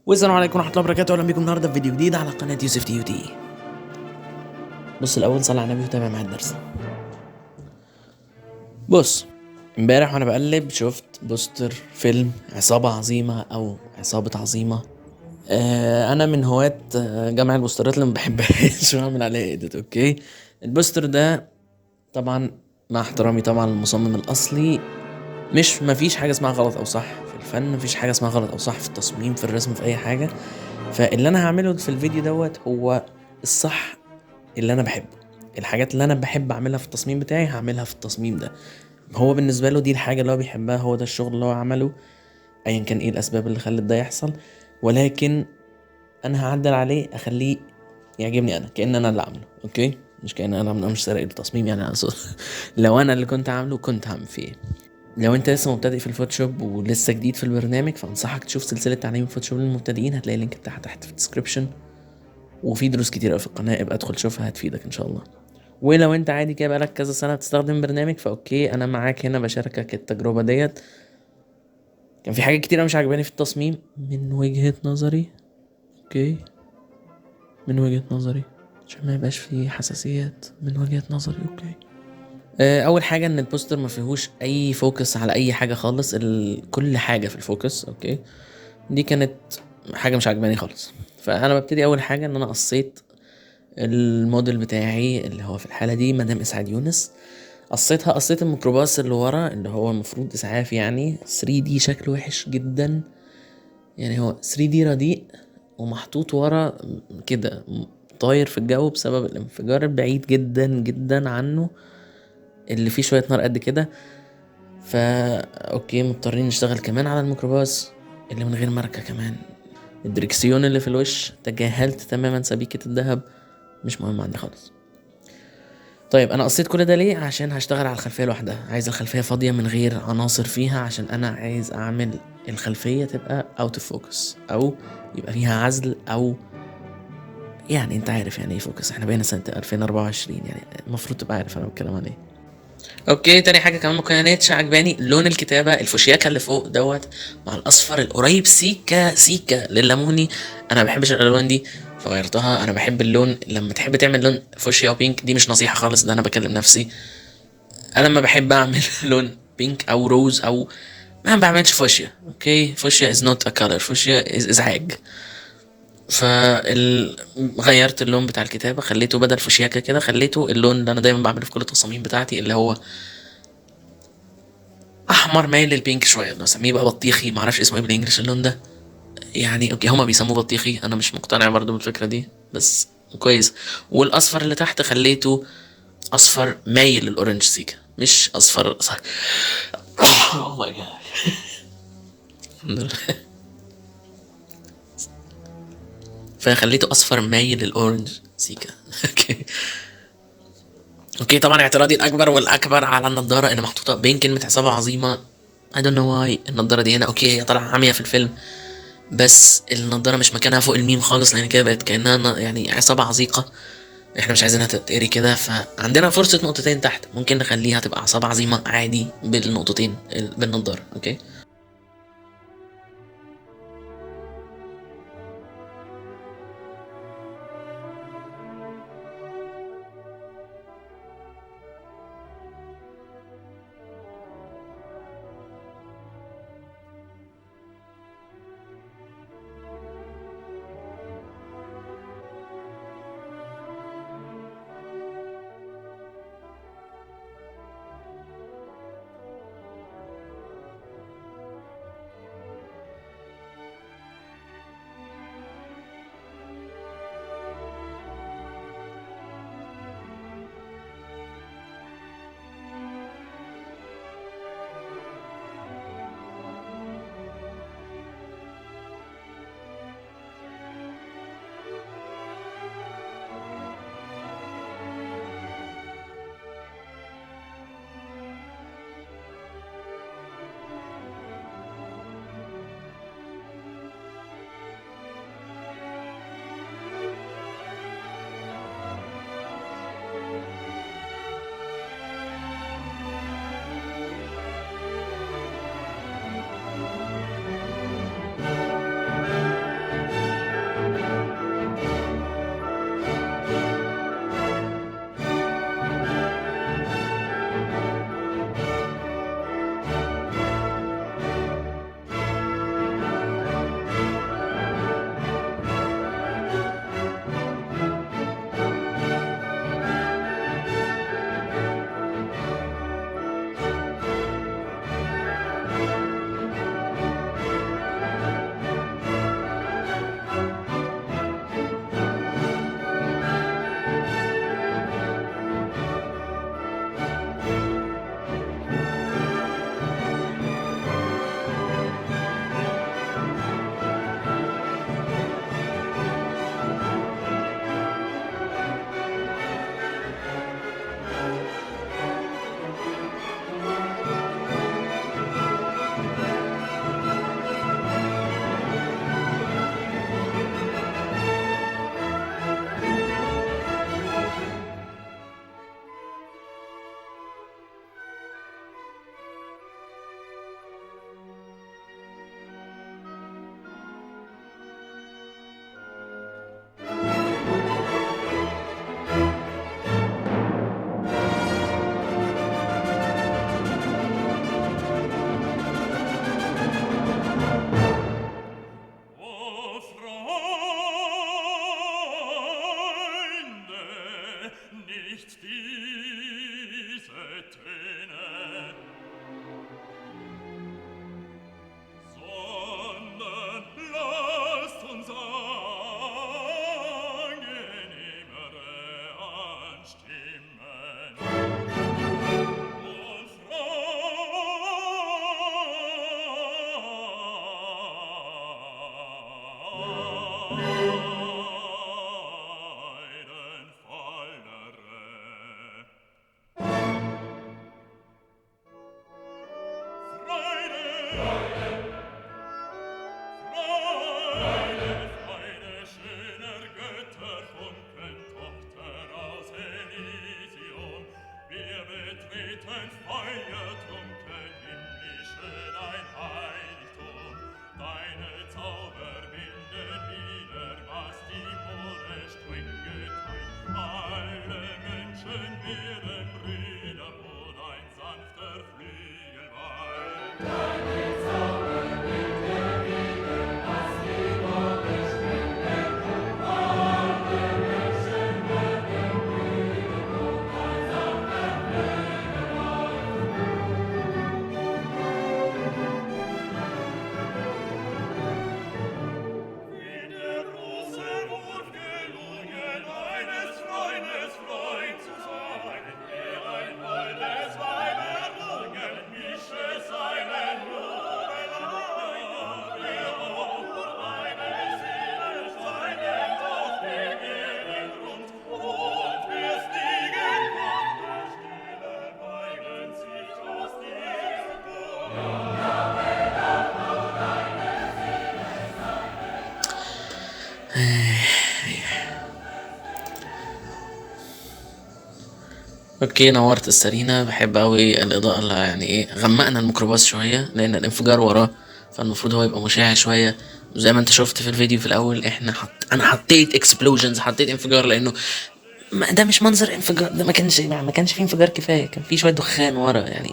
والسلام عليكم ورحمة الله وبركاته، أهلا بيكم النهاردة في فيديو جديد على قناة يوسف تي يو تي. بص الأول صلي على النبي وتابع معايا الدرس. بص، امبارح وأنا بقلب شفت بوستر فيلم عصابة عظيمة أو عصابة عظيمة. أنا من هواة جمع البوسترات اللي ما بحبهاش وأعمل عليها إيديت. أوكي، البوستر ده طبعا مع احترامي طبعا للمصمم الأصلي، مش مفيش حاجة اسمها غلط أو صح في الفن، مفيش حاجة اسمها غلط أو صح في التصميم، في الرسم، في أي حاجة. فاللي أنا هعمله في الفيديو دوت هو الصح اللي انا بحبه. الحاجات اللي انا بحب اعملها في التصميم بتاعي هعملها في التصميم ده. هو بالنسبه له دي الحاجه اللي هو بيحبها، هو ده الشغل اللي هو عمله، ايا كان ايه الاسباب اللي خلت ده يحصل. ولكن انا هعدل عليه اخليه يعجبني انا، كأن انا اللي عامله. اوكي، مش كأن انا عامله، مش سارق التصميم يعني، اقصد لو انا اللي كنت عامله كنت هعمل فيه إيه. لو انت لسه مبتدئ في الفوتوشوب ولسه جديد في البرنامج، فانصحك تشوف سلسله تعليم الفوتوشوب للمبتدئين، هتلاقي اللينك بتاعها تحت في الديسكربشن. وفي دروس كتير قوي في القناه، ابقى ادخل شوفها هتفيدك ان شاء الله. ولو انت عادي كده بقالك كذا سنة بتستخدم برنامج، فاوكي انا معاك هنا بشاركك التجربة ديت. كان في حاجات كتيرة مش عاجباني في التصميم من وجهة نظري. اوكي، من وجهة نظري عشان ما يبقاش فيه حساسيات، من وجهة نظري. اوكي، اول حاجة ان البوستر ما فيهوش اي فوكس على اي حاجة خالص، كل حاجة في الفوكس. اوكي، دي كانت حاجة مش عاجباني خالص. فانا ببتدي اول حاجة ان انا قصيت الموديل بتاعي اللي هو في الحالة دي مدام اسعاد يونس. قصيت الميكروباص اللي ورا اللي هو المفروض اسعاف، يعني 3D شكله وحش جدا، يعني هو 3D رديء ومحطوط ورا كده طاير في الجو بسبب الانفجار البعيد جدا جدا عنه اللي فيه شوية نار قد كده. فا اوكي، مضطرين نشتغل كمان على الميكروباص اللي من غير ماركة كمان. الدركسيون اللي في الوش تجاهلت تماما سبيكة الذهب، مش مهم عندي خالص. طيب انا قصيت كل ده ليه؟ عشان هشتغل على الخلفيه لوحدها، عايز الخلفيه فاضيه من غير عناصر فيها، عشان انا عايز اعمل الخلفيه تبقى اوت اوف فوكس، او يبقى فيها عزل، او يعني انت عارف يعني ايه فوكس، احنا بقينا سنه 2024 يعني المفروض تبقى عارف انا بتكلم عن ايه. اوكي، تاني حاجه كمان ما كانتش عجباني لون الكتابه الفوشياكا اللي فوق دوت مع الاصفر القريب سيكا سيكا لليموني. انا ما بحبش الالوان دي فغيرتها. انا بحب اللون لما تحب تعمل لون فوشيا وبينك، دي مش نصيحه خالص، ده انا بكلم نفسي. انا لما بحب اعمل لون بينك او روز او ما بعملش فوشيا. اوكي، فوشيا از نوت ا كولر، فوشيا از ازعاج. غيرت اللون بتاع الكتابه، خليته بدل فوشياكا كده، خليته اللون اللي انا دايما بعمله في كل التصاميم بتاعتي، اللي هو احمر مايل للبينك شويه، بسميه بقى بطيخي، معرفش اسمه ايه بالانجلش اللون ده. يعني اوكي هما بيسموه بطيخي، انا مش مقتنع برضو بالفكره دي بس كويس. والاصفر اللي تحت خليته اصفر مايل للاورنج سيكا، مش اصفر صح. اوه ماي جاد، الحمد لله. فخليته اصفر مايل للاورنج سيكا. اوكي. اوكي، طبعا اعتراضي الاكبر والاكبر على النضاره اللي محطوطه بين كلمه عصابه عظيمه. I don't know why النضاره دي هنا. اوكي، هي طالعه عاميه في الفيلم، بس النضاره مش مكانها فوق الميم خالص، لان كده بقت كانها يعني عصابه عظيقه، احنا مش عايزينها تتقري كده. فعندنا فرصه نقطتين تحت، ممكن نخليها تبقى عصابه عظيمه عادي بالنقطتين بالنضاره. اوكي. اوكي، نورت السرينة. بحب اوي الاضاءة اللي يعني ايه، غمقنا الميكروباص شوية لان الانفجار وراه، فالمفروض هو يبقى مشع شوية. وزي ما انت شفت في الفيديو في الاول، انا حطيت اكسبلوجنز، حطيت انفجار، لانه ده مش منظر انفجار، ده ما كانش فيه انفجار كفاية، كان فيه شوية دخان ورا يعني.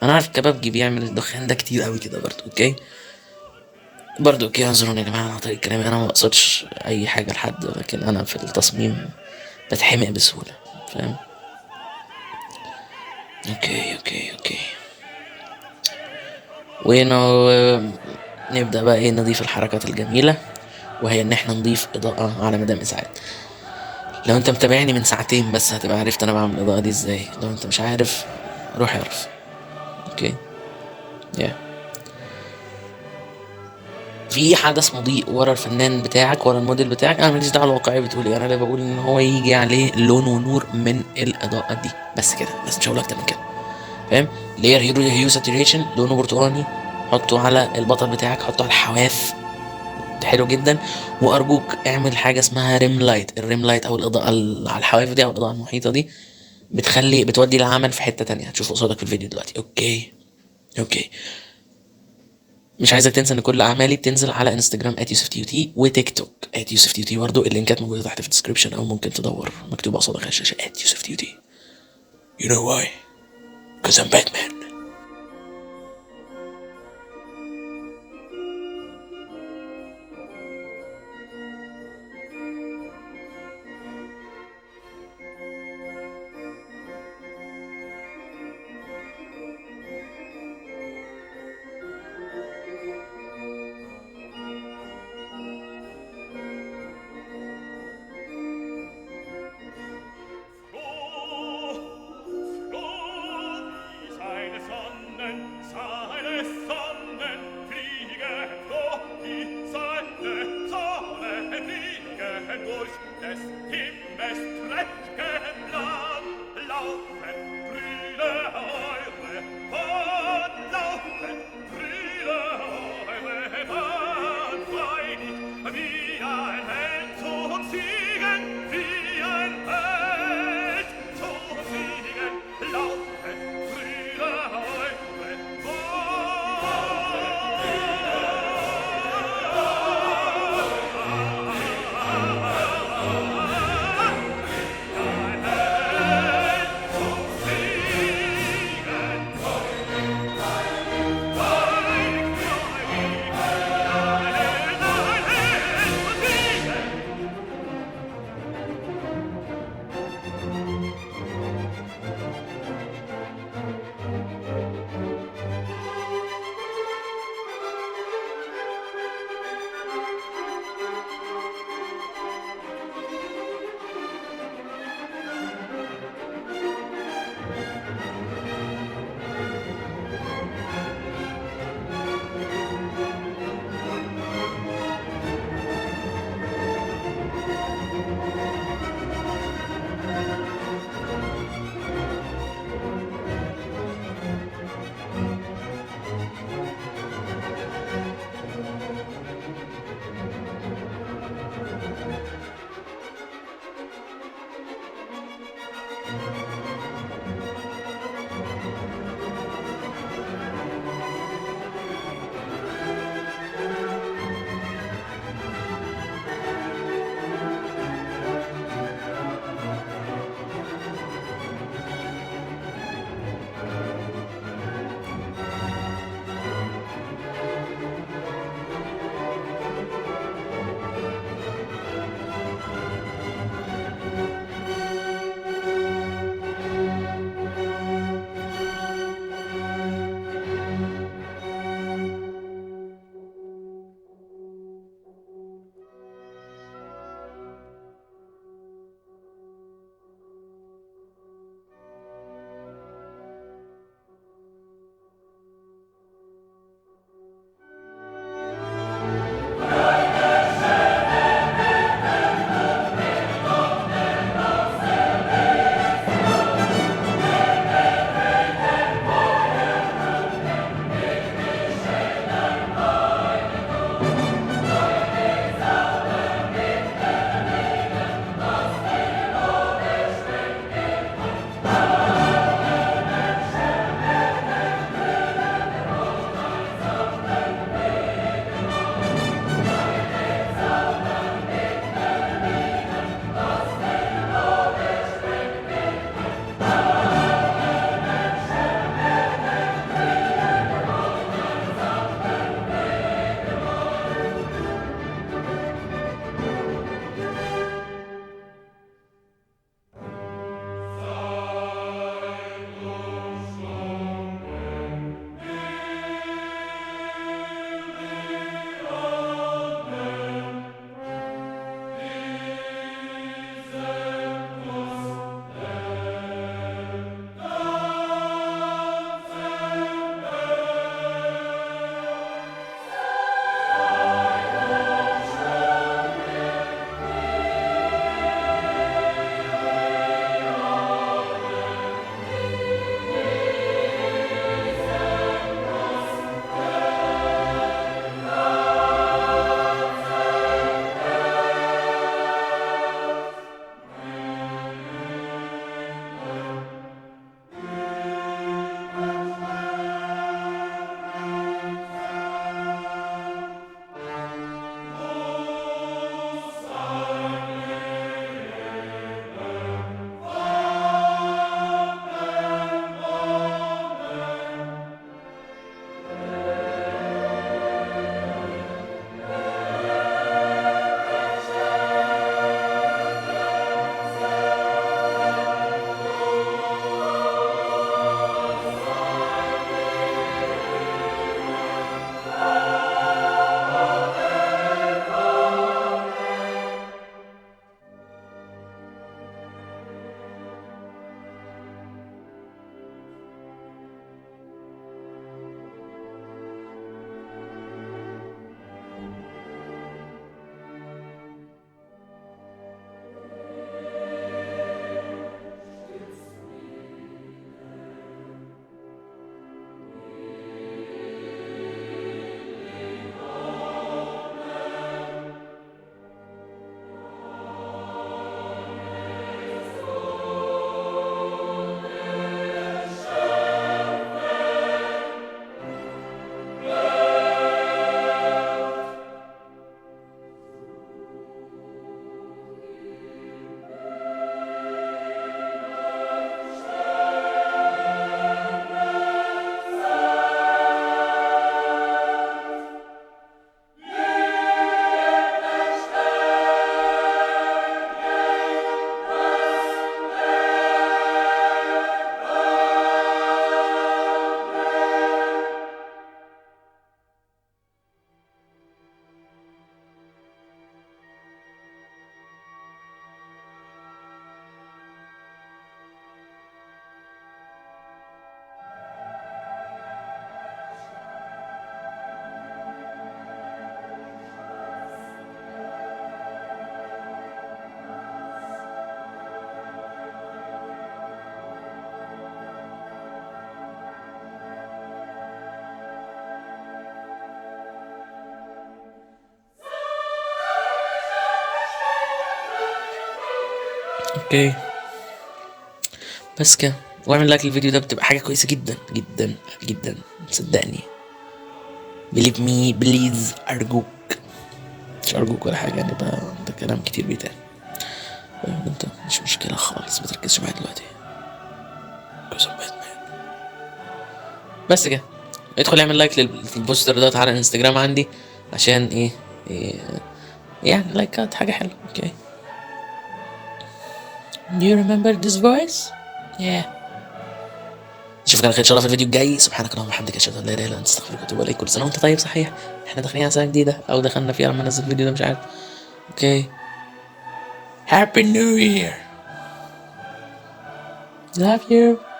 انا عارف الكبابجي بيعمل الدخان ده كتير قوي كده برضو. اوكي، برضو اوكي، اعذروني يا جماعة على طريقة كلامي، انا ما اقصدش اي حاجة لحد، لكن انا في التصميم بتحمق بسهولة، فاهم؟ اوكي اوكي اوكي. نبدأ بقى ايه، نضيف الحركات الجميلة، وهي ان احنا نضيف اضاءة على مدام اسعاد. لو انت متابعني من ساعتين بس هتبقى عرفت انا بعمل الاضاءة دي ازاي. لو انت مش عارف، روح اعرف. اوكي، يا في حدث مضيء ورا الفنان بتاعك، ورا الموديل بتاعك، انا ماليش دعوه الواقعيه بتقول ايه، انا اللي بقول ان هو يجي عليه لون ونور من الاضاءه دي، بس كده، بس مش هقول اكتر من كده، فاهم؟ لير هيو ساتوريشن لونه برتقاني، حطه على البطل بتاعك، حطه على الحواف، حلو جدا. وارجوك اعمل حاجه اسمها ريم لايت. الريم لايت او الاضاءه على الحواف دي او الاضاءه المحيطه دي بتودي العمل في حته تانية، هتشوفه قصادك في الفيديو دلوقتي. اوكي اوكي. مش عايزك تنسى ان كل اعمالي بتنزل على انستجرام @يوسف وتيك توك @يوسف برضه، اللينكات موجوده تحت في الديسكربشن، او ممكن تدور مكتوب قصادك على الشاشه @يوسف. You know why? Cause I'm Batman. اوكي بس كده، واعمل لايك للفيديو ده، بتبقى حاجه كويسه جدا جدا جدا، صدقني. believe me بليز، ارجوك. مش ارجوك ولا حاجه يعني بقى، ده كلام كتير بيتقال. انت مش مشكله خالص، ما تركزش معايا دلوقتي. بس كده، ادخل اعمل لايك للبوستر ده على الانستجرام عندي، عشان إيه يعني لايكات حاجه حلوه. اوكي. Do you remember this voice? Yeah. نشوفك على خير ان شاء الله في الفيديو الجاي. سبحانك اللهم وبحمدك، اشهد ان لا اله الا انت، استغفرك واتوب اليك. كل سنه وانت طيب. صحيح احنا داخلين على سنه جديده، او دخلنا فيها لما نزل الفيديو ده، مش عارف. اوكي. Happy New Year. Love you.